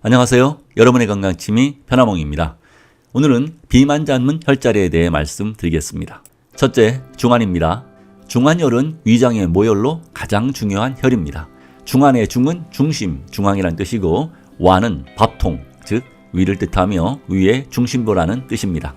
안녕하세요. 여러분의 건강침이 편하몽입니다. 오늘은 비만 잡는 혈자리에 대해 말씀드리겠습니다. 첫째, 중환입니다. 중환혈은 위장의 모혈로 가장 중요한 혈입니다. 중환의 중은 중심, 중앙이란 뜻이고 완은 밥통, 즉 위를 뜻하며 위의 중심부라는 뜻입니다.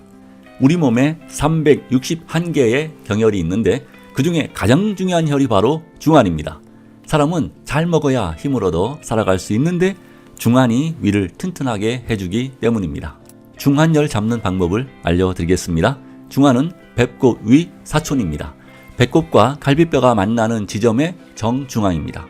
우리 몸에 361개의 경혈이 있는데 그 중에 가장 중요한 혈이 바로 중환입니다. 사람은 잘 먹어야 힘을 얻어 살아갈 수 있는데 중환이 위를 튼튼하게 해주기 때문입니다. 중환혈 잡는 방법을 알려드리겠습니다. 중환은 배꼽 위 사촌입니다. 배꼽과 갈비뼈가 만나는 지점의 정중앙입니다.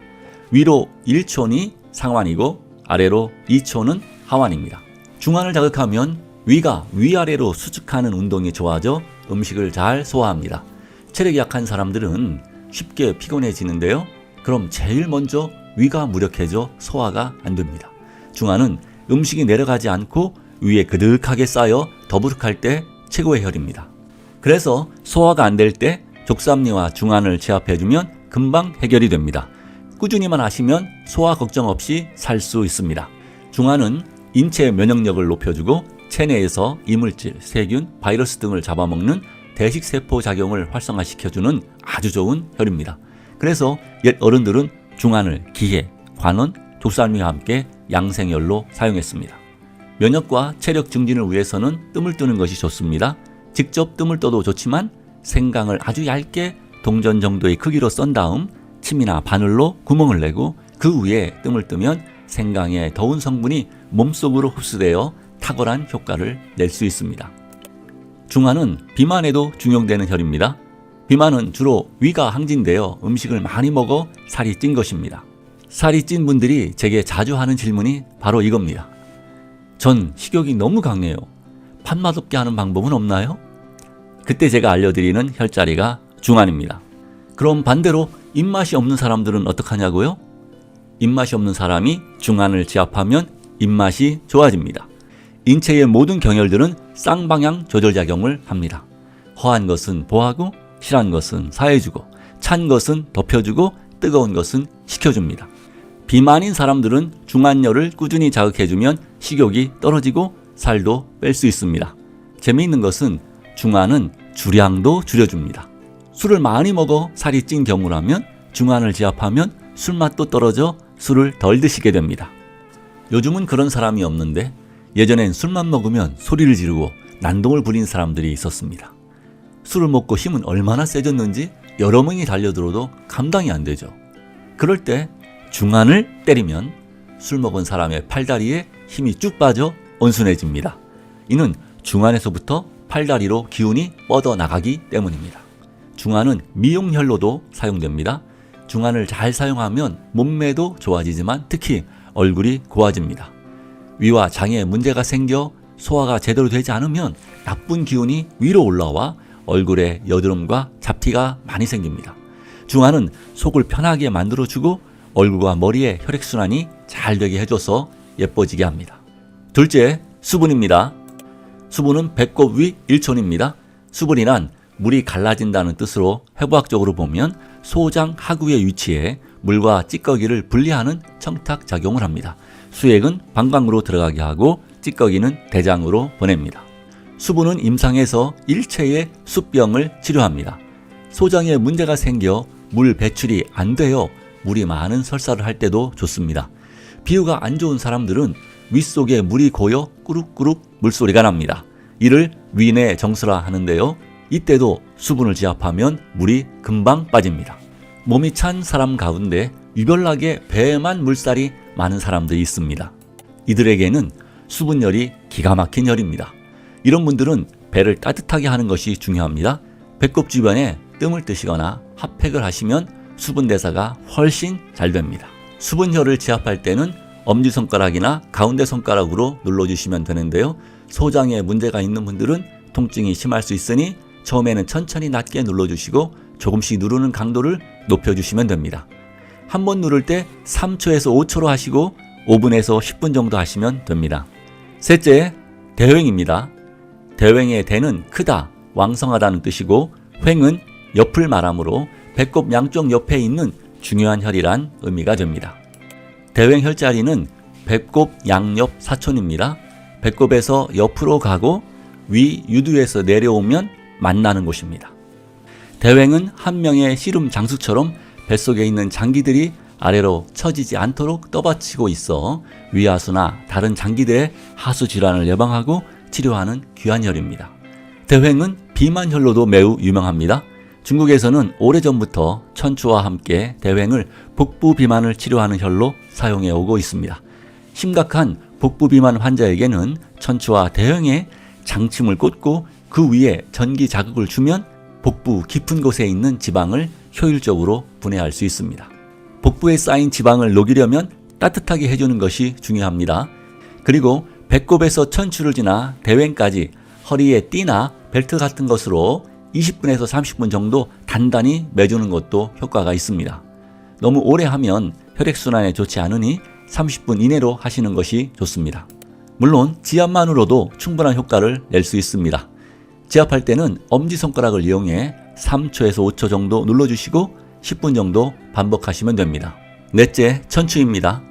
위로 1촌이 상완이고 아래로 2촌은 하완입니다. 중환을 자극하면 위가 위아래로 수축하는 운동이 좋아져 음식을 잘 소화합니다. 체력이 약한 사람들은 쉽게 피곤해지는데요. 그럼 제일 먼저 위가 무력해져 소화가 안 됩니다. 중환은 음식이 내려가지 않고 위에 그득하게 쌓여 더부룩할 때 최고의 혈입니다. 그래서 소화가 안 될 때 족삼리와 중환을 제압해주면 금방 해결이 됩니다. 꾸준히만 하시면 소화 걱정 없이 살 수 있습니다. 중환은 인체 면역력을 높여주고 체내에서 이물질, 세균, 바이러스 등을 잡아먹는 대식세포 작용을 활성화시켜주는 아주 좋은 혈입니다. 그래서 옛 어른들은 중환을 기해, 관원, 족삼리와 함께 양생혈로 사용했습니다. 면역과 체력 증진을 위해서는 뜸을 뜨는 것이 좋습니다. 직접 뜸을 떠도 좋지만 생강을 아주 얇게 동전 정도의 크기로 썬 다음 침이나 바늘로 구멍을 내고 그 위에 뜸을 뜨면 생강의 더운 성분이 몸속으로 흡수되어 탁월한 효과를 낼 수 있습니다. 중환은 비만에도 중용되는 혈입니다. 비만은 주로 위가 항진되어 음식을 많이 먹어 살이 찐 것입니다. 살이 찐 분들이 제게 자주 하는 질문이 바로 이겁니다. 전 식욕이 너무 강해요. 밥맛 없게 하는 방법은 없나요? 그때 제가 알려드리는 혈자리가 중환입니다. 그럼 반대로 입맛이 없는 사람들은 어떡하냐고요? 입맛이 없는 사람이 중환을 제압하면 입맛이 좋아집니다. 인체의 모든 경혈들은 쌍방향 조절작용을 합니다. 허한 것은 보하고 실한 것은 사해주고 찬 것은 덮여주고 뜨거운 것은 식혀줍니다. 비만인 사람들은 중환혈을 꾸준히 자극해주면 식욕이 떨어지고 살도 뺄 수 있습니다. 재미있는 것은 중환은 주량도 줄여줍니다. 술을 많이 먹어 살이 찐 경우라면 중환을 제압하면 술맛도 떨어져 술을 덜 드시게 됩니다. 요즘은 그런 사람이 없는데 예전엔 술만 먹으면 소리를 지르고 난동을 부린 사람들이 있었습니다. 술을 먹고 힘은 얼마나 세졌는지 여러 명이 달려들어도 감당이 안 되죠. 그럴 때 중환을 때리면 술 먹은 사람의 팔다리에 힘이 쭉 빠져 온순해집니다. 이는 중환에서부터 팔다리로 기운이 뻗어나가기 때문입니다. 중환은 미용혈로도 사용됩니다. 중환을 잘 사용하면 몸매도 좋아지지만 특히 얼굴이 고와집니다. 위와 장에 문제가 생겨 소화가 제대로 되지 않으면 나쁜 기운이 위로 올라와 얼굴에 여드름과 잡티가 많이 생깁니다. 중환은 속을 편하게 만들어주고 얼굴과 머리의 혈액순환이 잘 되게 해줘서 예뻐지게 합니다. 둘째, 수분입니다. 수분은 배꼽 위 1촌입니다. 수분이란 물이 갈라진다는 뜻으로 해부학적으로 보면 소장 하구의 위치에 물과 찌꺼기를 분리하는 청탁작용을 합니다. 수액은 방광으로 들어가게 하고 찌꺼기는 대장으로 보냅니다. 수분은 임상에서 일체의 수병을 치료합니다. 소장에 문제가 생겨 물 배출이 안 되어 물이 많은 설사를 할 때도 좋습니다. 비유가 안 좋은 사람들은 윗속에 물이 고여 꾸룩꾸룩 물소리가 납니다. 이를 위내 정수라 하는데요. 이때도 수분을 제압하면 물이 금방 빠집니다. 몸이 찬 사람 가운데 유별나게 배에만 물살이 많은 사람들이 있습니다. 이들에게는 수분열이 기가 막힌 혈입니다. 이런 분들은 배를 따뜻하게 하는 것이 중요합니다. 배꼽 주변에 뜸을 뜨시거나 핫팩을 하시면 수분 대사가 훨씬 잘 됩니다. 수분혈을 제압할 때는 엄지손가락이나 가운데 손가락으로 눌러주시면 되는데요. 소장에 문제가 있는 분들은 통증이 심할 수 있으니 처음에는 천천히 낮게 눌러주시고 조금씩 누르는 강도를 높여주시면 됩니다. 한 번 누를 때 3초에서 5초로 하시고 5분에서 10분 정도 하시면 됩니다. 셋째, 대횡입니다. 대횡의 대는 크다, 왕성하다는 뜻이고 횡은 옆을 말하므로 배꼽 양쪽 옆에 있는 중요한 혈이란 의미가 됩니다. 대횡 혈자리는 배꼽 양옆 사촌입니다. 배꼽에서 옆으로 가고 위 유두에서 내려오면 만나는 곳입니다. 대횡은 한 명의 씨름 장수처럼 뱃속에 있는 장기들이 아래로 처지지 않도록 떠받치고 있어 위하수나 다른 장기들의 하수 질환을 예방하고 치료하는 귀한 혈입니다. 대횡은 비만혈로도 매우 유명합니다. 중국에서는 오래전부터 천추와 함께 대횡을 복부 비만을 치료하는 혈로 사용해 오고 있습니다. 심각한 복부 비만 환자에게는 천추와 대횡에 장침을 꽂고 그 위에 전기 자극을 주면 복부 깊은 곳에 있는 지방을 효율적으로 분해할 수 있습니다. 복부에 쌓인 지방을 녹이려면 따뜻하게 해주는 것이 중요합니다. 그리고 배꼽에서 천추를 지나 대횡까지 허리에 띠나 벨트 같은 것으로 20분에서 30분 정도 단단히 매주는 것도 효과가 있습니다. 너무 오래 하면 혈액순환에 좋지 않으니 30분 이내로 하시는 것이 좋습니다. 물론 지압만으로도 충분한 효과를 낼 수 있습니다. 지압할 때는 엄지손가락을 이용해 3초에서 5초 정도 눌러주시고 10분 정도 반복하시면 됩니다. 넷째, 천추입니다.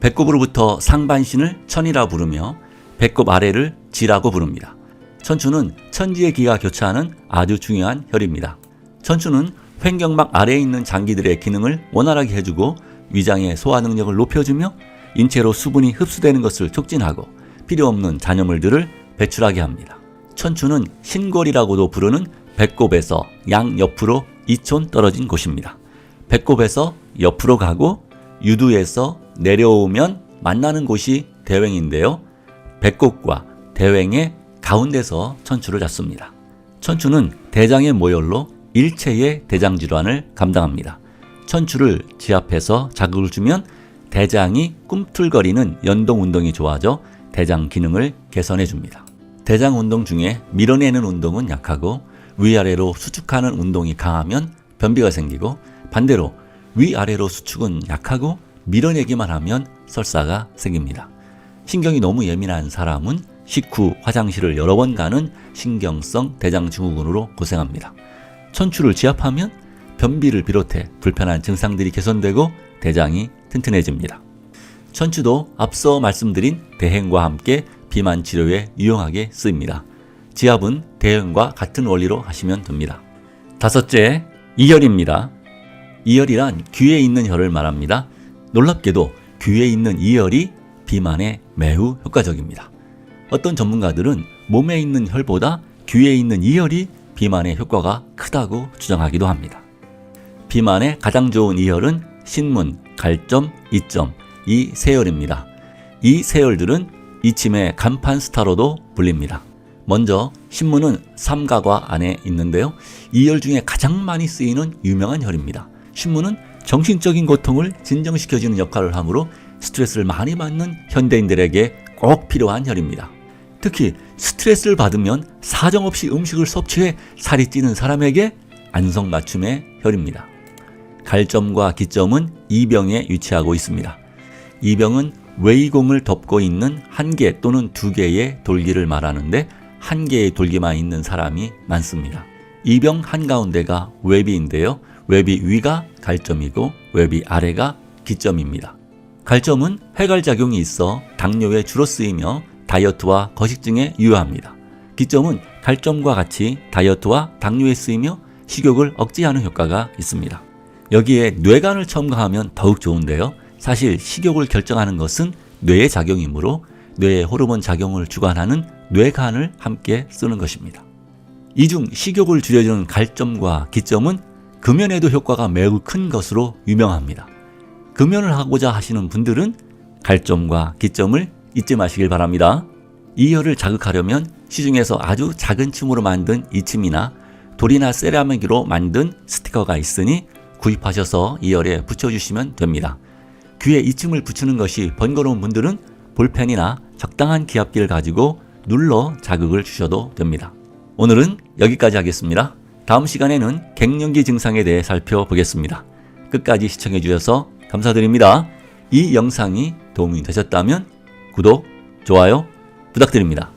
배꼽으로부터 상반신을 천이라 부르며 배꼽 아래를 지라고 부릅니다. 천추는 천지의 기가 교차하는 아주 중요한 혈입니다. 천추는 횡격막 아래에 있는 장기들의 기능을 원활하게 해주고 위장의 소화 능력을 높여주며 인체로 수분이 흡수되는 것을 촉진하고 필요없는 잔여물들을 배출하게 합니다. 천추는 신골이라고도 부르는 배꼽에서 양옆으로 2촌 떨어진 곳입니다. 배꼽에서 옆으로 가고 유두에서 내려오면 만나는 곳이 대횡인데요. 배꼽과 대횡의 가운데서 천추를 잡습니다. 천추는 대장의 모혈로 일체의 대장 질환을 감당합니다. 천추를 지압해서 자극을 주면 대장이 꿈틀거리는 연동 운동이 좋아져 대장 기능을 개선해 줍니다. 대장 운동 중에 밀어내는 운동은 약하고 위아래로 수축하는 운동이 강하면 변비가 생기고 반대로 위아래로 수축은 약하고 밀어내기만 하면 설사가 생깁니다. 신경이 너무 예민한 사람은 식후 화장실을 여러 번 가는 신경성 대장증후군으로 고생합니다. 천추를 지압하면 변비를 비롯해 불편한 증상들이 개선되고 대장이 튼튼해집니다. 천추도 앞서 말씀드린 대행과 함께 비만 치료에 유용하게 쓰입니다. 지압은 대행과 같은 원리로 하시면 됩니다. 다섯째, 이혈입니다. 이혈이란 귀에 있는 혈을 말합니다. 놀랍게도 귀에 있는 이혈이 비만에 매우 효과적입니다. 어떤 전문가들은 몸에 있는 혈보다 귀에 있는 이혈이 비만에 효과가 크다고 주장하기도 합니다. 비만에 가장 좋은 이혈은 신문, 갈점, 이점, 이 세 혈입니다. 이 세 혈들은 이침의 간판 스타로도 불립니다. 먼저 신문은 삼가과 안에 있는데요. 이 혈 중에 가장 많이 쓰이는 유명한 혈입니다. 신문은 정신적인 고통을 진정시켜주는 역할을 하므로 스트레스를 많이 받는 현대인들에게 꼭 필요한 혈입니다. 특히 스트레스를 받으면 사정없이 음식을 섭취해 살이 찌는 사람에게 안성맞춤의 혈입니다. 갈점과 기점은 이병에 위치하고 있습니다. 이병은 외이공을 덮고 있는 한 개 또는 두 개의 돌기를 말하는데 한 개의 돌기만 있는 사람이 많습니다. 이병 한가운데가 외비인데요. 외비 위가 갈점이고 외비 아래가 기점입니다. 갈점은 해갈작용이 있어 당뇨에 주로 쓰이며 다이어트와 거식증에 유효합니다. 기점은 갈점과 같이 다이어트와 당뇨에 쓰이며 식욕을 억제하는 효과가 있습니다. 여기에 뇌간을 첨가하면 더욱 좋은데요. 사실 식욕을 결정하는 것은 뇌의 작용이므로 뇌의 호르몬 작용을 주관하는 뇌간을 함께 쓰는 것입니다. 이 중 식욕을 줄여주는 갈점과 기점은 금연에도 효과가 매우 큰 것으로 유명합니다. 금연을 하고자 하시는 분들은 갈점과 기점을 잊지 마시길 바랍니다. 이 혈을 자극하려면 시중에서 아주 작은 침으로 만든 이침이나 돌이나 세라믹으로 만든 스티커가 있으니 구입하셔서 이 혈에 붙여주시면 됩니다. 귀에 이침을 붙이는 것이 번거로운 분들은 볼펜이나 적당한 기압기를 가지고 눌러 자극을 주셔도 됩니다. 오늘은 여기까지 하겠습니다. 다음 시간에는 갱년기 증상에 대해 살펴보겠습니다. 끝까지 시청해 주셔서 감사드립니다. 이 영상이 도움이 되셨다면 구독, 좋아요 부탁드립니다.